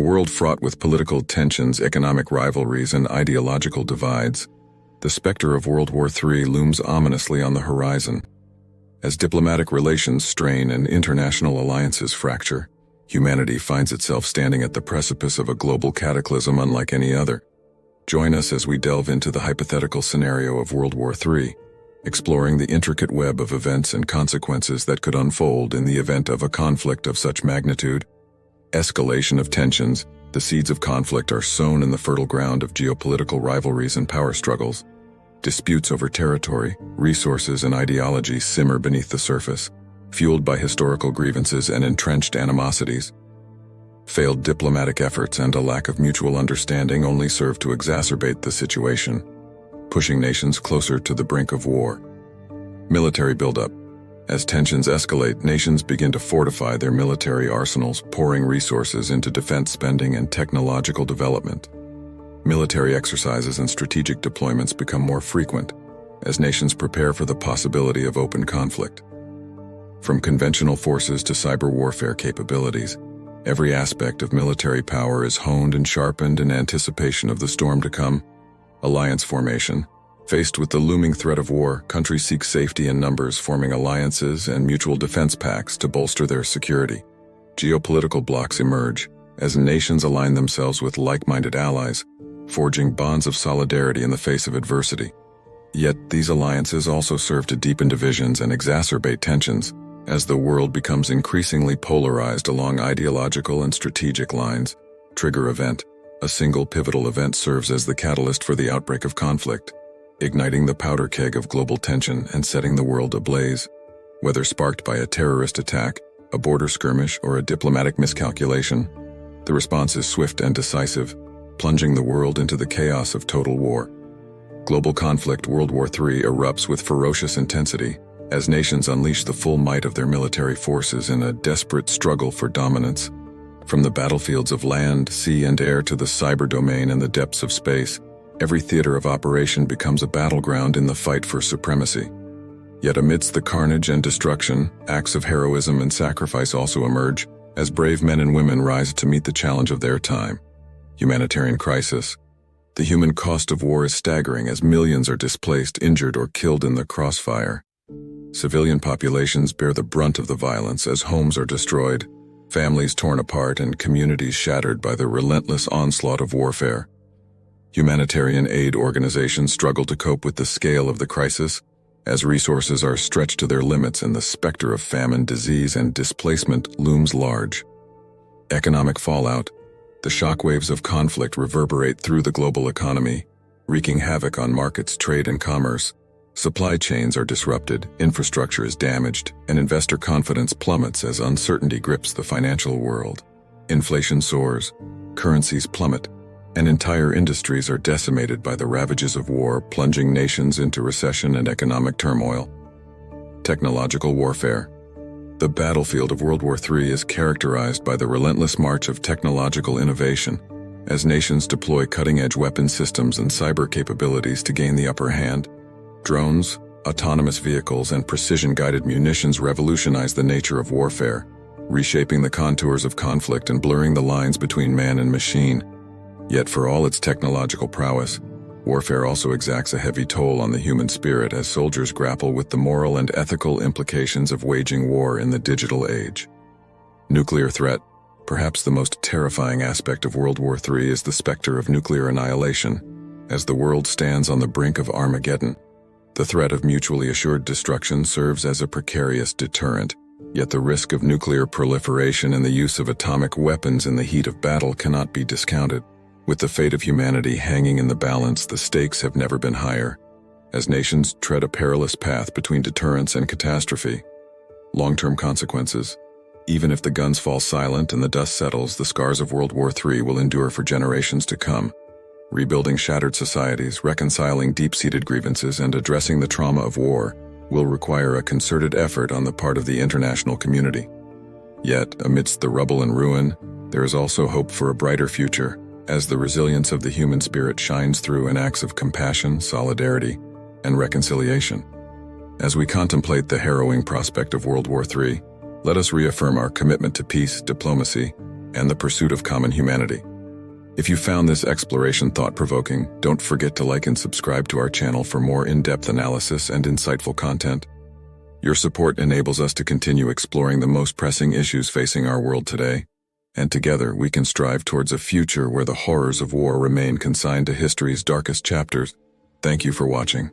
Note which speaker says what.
Speaker 1: world fraught with political tensions, economic rivalries, and ideological divides, the specter of World War III looms ominously on the horizon. As diplomatic relations strain and international alliances fracture, humanity finds itself standing at the precipice of a global cataclysm unlike any other. Join us as we delve into the hypothetical scenario of World War III, exploring the intricate web of events and consequences that could unfold in the event of a conflict of such magnitude. Escalation of tensions, the seeds of conflict are sown in the fertile ground of geopolitical rivalries and power struggles. Disputes over territory, resources, and ideology simmer beneath the surface, fueled by historical grievances and entrenched animosities. Failed diplomatic efforts and a lack of mutual understanding only serve to exacerbate the situation, pushing nations closer to the brink of war. Military buildup. As tensions escalate, nations begin to fortify their military arsenals, pouring resources into defense spending and technological development. Military exercises and strategic deployments become more frequent as nations prepare for the possibility of open conflict. From conventional forces to cyber warfare capabilities, every aspect of military power is honed and sharpened in anticipation of the storm to come. Alliance formation. Faced with the looming threat of war, countries seek safety in numbers, forming alliances and mutual defense pacts to bolster their security. Geopolitical blocs emerge as nations align themselves with like-minded allies, forging bonds of solidarity in the face of adversity. Yet these alliances also serve to deepen divisions and exacerbate tensions as the world becomes increasingly polarized along ideological and strategic lines. Trigger event. A single pivotal event serves as the catalyst for the outbreak of conflict, igniting the powder keg of global tension and setting the world ablaze. Whether sparked by a terrorist attack, a border skirmish, or a diplomatic miscalculation, the response is swift and decisive, plunging the world into the chaos of total war. Global conflict. World War III erupts with ferocious intensity as nations unleash the full might of their military forces in a desperate struggle for dominance. From the battlefields of land, sea, and air to the cyber domain and the depths of space, every theater of operation becomes a battleground in the fight for supremacy. Yet amidst the carnage and destruction, acts of heroism and sacrifice also emerge as brave men and women rise to meet the challenge of their time. Humanitarian crisis. The human cost of war is staggering as millions are displaced, injured, or killed in the crossfire. Civilian populations bear the brunt of the violence as homes are destroyed, families torn apart, and communities shattered by the relentless onslaught of warfare. Humanitarian aid organizations struggle to cope with the scale of the crisis as resources are stretched to their limits and the specter of famine, disease, and displacement looms large. Economic fallout. The shockwaves of conflict reverberate through the global economy, wreaking havoc on markets, trade, and commerce. Supply chains are disrupted, infrastructure is damaged, and investor confidence plummets as uncertainty grips the financial world. Inflation soars, currencies plummet, and entire industries are decimated by the ravages of war, plunging nations into recession and economic turmoil. Technological warfare. The battlefield of World War III is characterized by the relentless march of technological innovation, as nations deploy cutting-edge weapon systems and cyber capabilities to gain the upper hand. Drones, autonomous vehicles, and precision-guided munitions revolutionize the nature of warfare, reshaping the contours of conflict and blurring the lines between man and machine. Yet for all its technological prowess, warfare also exacts a heavy toll on the human spirit as soldiers grapple with the moral and ethical implications of waging war in the digital age. Nuclear threat. Perhaps the most terrifying aspect of World War III is the specter of nuclear annihilation. As the world stands on the brink of Armageddon, the threat of mutually assured destruction serves as a precarious deterrent, yet the risk of nuclear proliferation and the use of atomic weapons in the heat of battle cannot be discounted. With the fate of humanity hanging in the balance, the stakes have never been higher, as nations tread a perilous path between deterrence and catastrophe. Long-term consequences. Even if the guns fall silent and the dust settles, the scars of World War III will endure for generations to come. Rebuilding shattered societies, reconciling deep-seated grievances, and addressing the trauma of war will require a concerted effort on the part of the international community. Yet, amidst the rubble and ruin, there is also hope for a brighter future, as the resilience of the human spirit shines through in acts of compassion, solidarity, and reconciliation. As we contemplate the harrowing prospect of World War III, let us reaffirm our commitment to peace, diplomacy, and the pursuit of common humanity. If you found this exploration thought-provoking, don't forget to like and subscribe to our channel for more in-depth analysis and insightful content. Your support enables us to continue exploring the most pressing issues facing our world today, and together we can strive towards a future where the horrors of war remain consigned to history's darkest chapters. Thank you for watching.